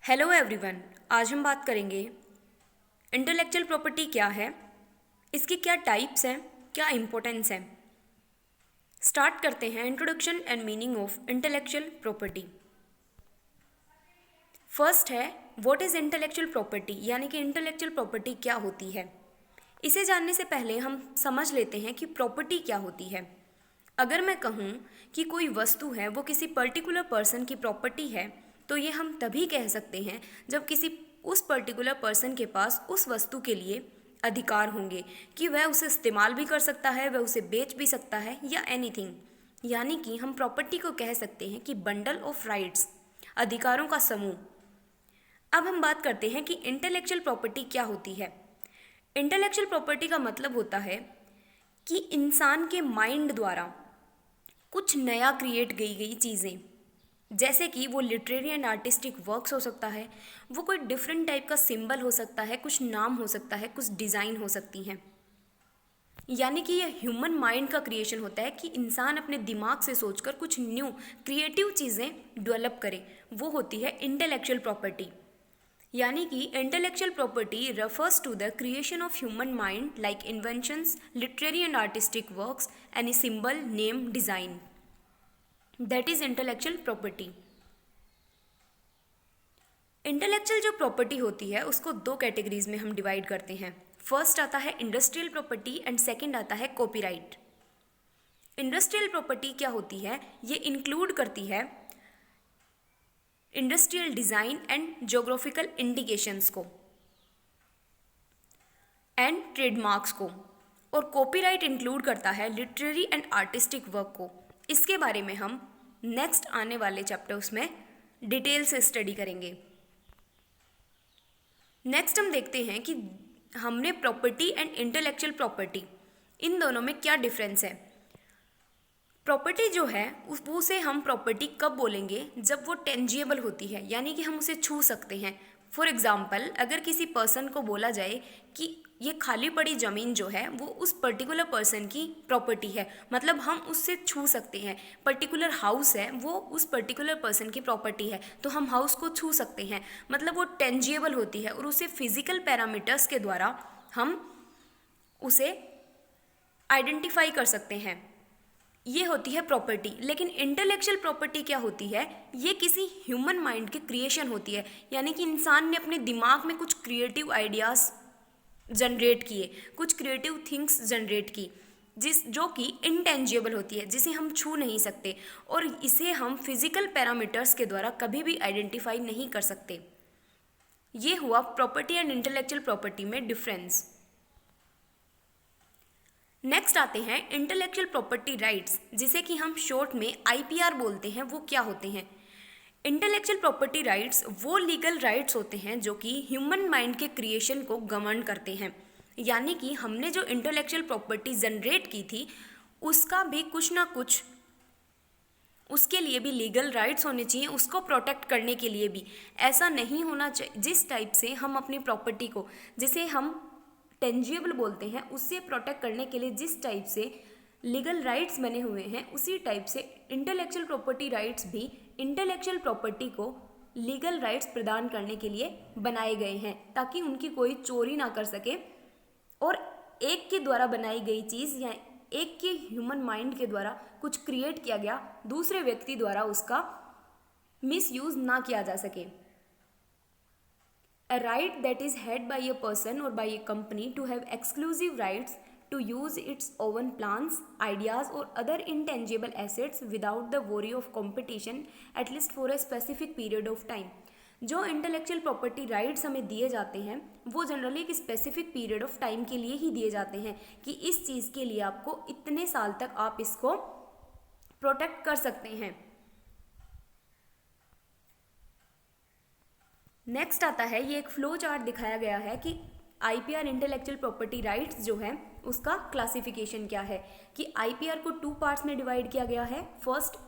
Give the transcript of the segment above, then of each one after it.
Hello everyone. आज हम बात करेंगे इंटेलेक्चुअल प्रॉपर्टी क्या है, इसकी क्या टाइप्स हैं, क्या इम्पोर्टेंस है। स्टार्ट करते हैं introduction and meaning of intellectual property. First है व्हाट इज़ इंटेलेक्चुअल प्रॉपर्टी, यानी कि इंटेलेक्चुअल प्रॉपर्टी क्या होती है। इसे जानने से पहले हम समझ लेते हैं कि प्रॉपर्टी क्या होती है। अगर मैं कहूँ कि कोई वस्तु है वो किसी पर्टिकुलर पर्सन की प्रॉपर्टी है, तो ये हम तभी कह सकते हैं जब किसी उस पर्टिकुलर पर्सन के पास उस वस्तु के लिए अधिकार होंगे कि वह उसे इस्तेमाल भी कर सकता है, वह उसे बेच भी सकता है या एनीथिंग। यानी कि हम प्रॉपर्टी को कह सकते हैं कि बंडल ऑफ राइट्स, अधिकारों का समूह। अब हम बात करते हैं कि इंटेलेक्चुअल प्रॉपर्टी क्या होती है। इंटेलेक्चुअल प्रॉपर्टी का मतलब होता है कि इंसान के माइंड द्वारा कुछ नया क्रिएट गई चीज़ें, जैसे कि वो लिटरेरी एंड आर्टिस्टिक वर्क्स हो सकता है, वो कोई डिफरेंट टाइप का सिंबल हो सकता है, कुछ नाम हो सकता है, कुछ डिज़ाइन हो सकती हैं। यानी कि ये ह्यूमन माइंड का क्रिएशन होता है कि इंसान अपने दिमाग से सोचकर कुछ न्यू क्रिएटिव चीज़ें डेवलप करे, वो होती है इंटेलेक्चुअल प्रॉपर्टी। यानी कि intellectual property refers to the creation of human mind like inventions, literary and artistic works, any symbol, name, design. That is intellectual property. Intellectual जो प्रॉपर्टी होती है उसको दो कैटेगरीज में हम डिवाइड करते हैं। फर्स्ट आता है इंडस्ट्रियल प्रॉपर्टी एंड सेकंड आता है कॉपीराइट। इंडस्ट्रियल प्रॉपर्टी क्या होती है? ये इंक्लूड करती है industrial design and geographical indications को एंड ट्रेडमार्क्स को, और कॉपीराइट इंक्लूड करता है लिटरेरी एंड आर्टिस्टिक वर्क को। इसके बारे में हम नेक्स्ट आने वाले चैप्टर्स में डिटेल से स्टडी करेंगे। नेक्स्ट हम देखते हैं कि हमने प्रॉपर्टी एंड इंटेलेक्चुअल प्रॉपर्टी, इन दोनों में क्या डिफरेंस है। प्रॉपर्टी जो है उसे हम प्रॉपर्टी कब बोलेंगे? जब वो टेंजिएबल होती है, यानी कि हम उसे छू सकते हैं। फॉर एग्जाम्पल, अगर किसी पर्सन को बोला जाए कि ये खाली पड़ी ज़मीन जो है वो उस पर्टिकुलर पर्सन की प्रॉपर्टी है, मतलब हम उससे छू सकते हैं। पर्टिकुलर हाउस है वो उस पर्टिकुलर पर्सन की प्रॉपर्टी है, तो हम हाउस को छू सकते हैं, मतलब वो टेंजिएबल होती है और उसे फिजिकल पैरामीटर्स के द्वारा हम उसे आइडेंटिफाई कर सकते हैं। ये होती है प्रॉपर्टी। लेकिन इंटेलेक्चुअल प्रॉपर्टी क्या होती है? ये किसी ह्यूमन माइंड की क्रिएशन होती है, यानी कि इंसान ने अपने दिमाग में कुछ क्रिएटिव आइडियाज़ जनरेट किए, कुछ क्रिएटिव थिंग्स जनरेट की, जो कि इनटेंजिबल होती है, जिसे हम छू नहीं सकते, और इसे हम फिजिकल पैरामीटर्स के द्वारा कभी भी आइडेंटिफाई नहीं कर सकते। ये हुआ प्रॉपर्टी एंड इंटेलेक्चुअल प्रॉपर्टी में डिफरेंस। नेक्स्ट आते हैं इंटेलेक्चुअल प्रॉपर्टी राइट्स, जिसे कि हम शॉर्ट में आईपीआर बोलते हैं। वो क्या होते हैं? इंटेलेक्चुअल प्रॉपर्टी राइट्स वो लीगल राइट्स होते हैं जो कि ह्यूमन माइंड के क्रिएशन को गवर्न करते हैं। यानी कि हमने जो इंटेलेक्चुअल प्रॉपर्टी जनरेट की थी उसका भी कुछ ना कुछ, उसके लिए भी लीगल राइट्स होने चाहिए, उसको प्रोटेक्ट करने के लिए भी। ऐसा नहीं होना चाहिए जिस टाइप से हम अपनी प्रॉपर्टी को, जिसे हम टेंजिबल बोलते हैं, उससे प्रोटेक्ट करने के लिए जिस टाइप से लीगल राइट्स बने हुए हैं, उसी टाइप से इंटेलेक्चुअल प्रॉपर्टी राइट्स भी इंटेलेक्चुअल प्रॉपर्टी को लीगल राइट्स प्रदान करने के लिए बनाए गए हैं, ताकि उनकी कोई चोरी ना कर सके और एक के द्वारा बनाई गई चीज़ या एक के ह्यूमन माइंड के द्वारा कुछ क्रिएट किया गया दूसरे व्यक्ति द्वारा उसका मिसयूज ना किया जा सके। A right that is held by a person or by a company to have exclusive rights to use its own plans, ideas or other intangible assets without the worry of competition at least for a specific period of time. जो intellectual property rights हमें दिए जाते हैं वो generally एक specific period of time के लिए ही दिए जाते हैं कि इस चीज़ के लिए आपको इतने साल तक आप इसको प्रोटेक्ट कर सकते हैं। नेक्स्ट आता है, ये एक फ्लो चार्ट दिखाया गया है कि आईपीआर इंटेलेक्चुअल प्रॉपर्टी राइट्स जो है उसका क्लासिफिकेशन क्या है, कि आईपीआर को 2 पार्ट्स में डिवाइड किया गया है। First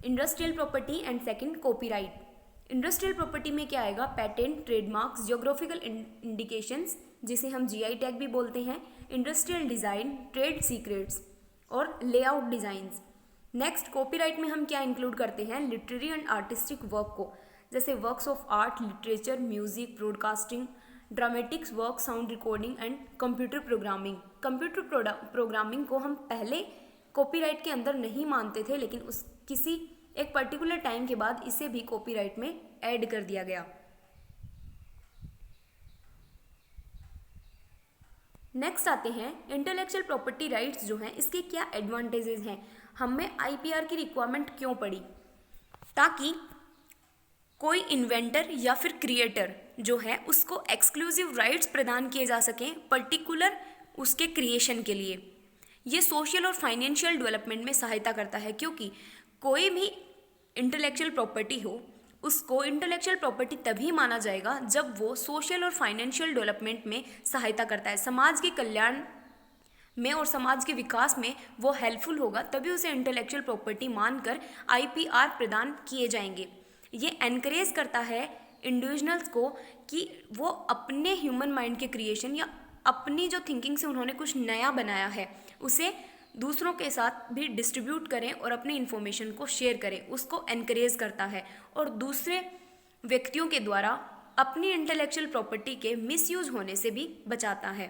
industrial property and second copyright. Industrial property में क्या आएगा? पेटेंट, ट्रेडमार्क्स, ज्योग्राफिकल इंडिकेशंस जिसे हम जीआई टैग भी बोलते हैं, इंडस्ट्रियल डिज़ाइन, ट्रेड सीक्रेट्स और लेआउट डिज़ाइंस। नेक्स्ट कॉपीराइट में हम क्या इंक्लूड करते हैं? लिटरेरी एंड आर्टिस्टिक वर्क को, जैसे works of art, literature, music, broadcasting, dramatics work, sound recording and computer programming. Computer programming को हम पहले कॉपीराइट के अंदर नहीं मानते थे, लेकिन उस किसी एक पर्टिकुलर टाइम के बाद इसे भी कॉपीराइट में ऐड कर दिया गया। नेक्स्ट आते हैं इंटेलेक्चुअल प्रॉपर्टी राइट्स जो हैं इसके क्या एडवांटेजेस हैं। हमें आईपीआर की रिक्वायरमेंट क्यों पड़ी? ताकि कोई इन्वेंटर या फिर क्रिएटर जो है उसको एक्सक्लूसिव राइट्स प्रदान किए जा सकें पर्टिकुलर उसके क्रिएशन के लिए। ये सोशल और फाइनेंशियल डेवलपमेंट में सहायता करता है, क्योंकि कोई भी इंटेलेक्चुअल प्रॉपर्टी हो उसको इंटेलेक्चुअल प्रॉपर्टी तभी माना जाएगा जब वो सोशल और फाइनेंशियल डेवलपमेंट में सहायता करता है, समाज के कल्याण में और समाज के विकास में वो हेल्पफुल होगा, तभी उसे इंटेलेक्चुअल प्रॉपर्टी मानकर आईपीआर प्रदान किए जाएंगे। ये एनकरेज करता है इंडिविजुअल्स को कि वो अपने ह्यूमन माइंड के क्रिएशन या अपनी जो थिंकिंग से उन्होंने कुछ नया बनाया है उसे दूसरों के साथ भी डिस्ट्रीब्यूट करें और अपने इन्फॉर्मेशन को शेयर करें, उसको एनकरेज करता है और दूसरे व्यक्तियों के द्वारा अपनी इंटेलेक्चुअल प्रॉपर्टी के मिसयूज होने से भी बचाता है।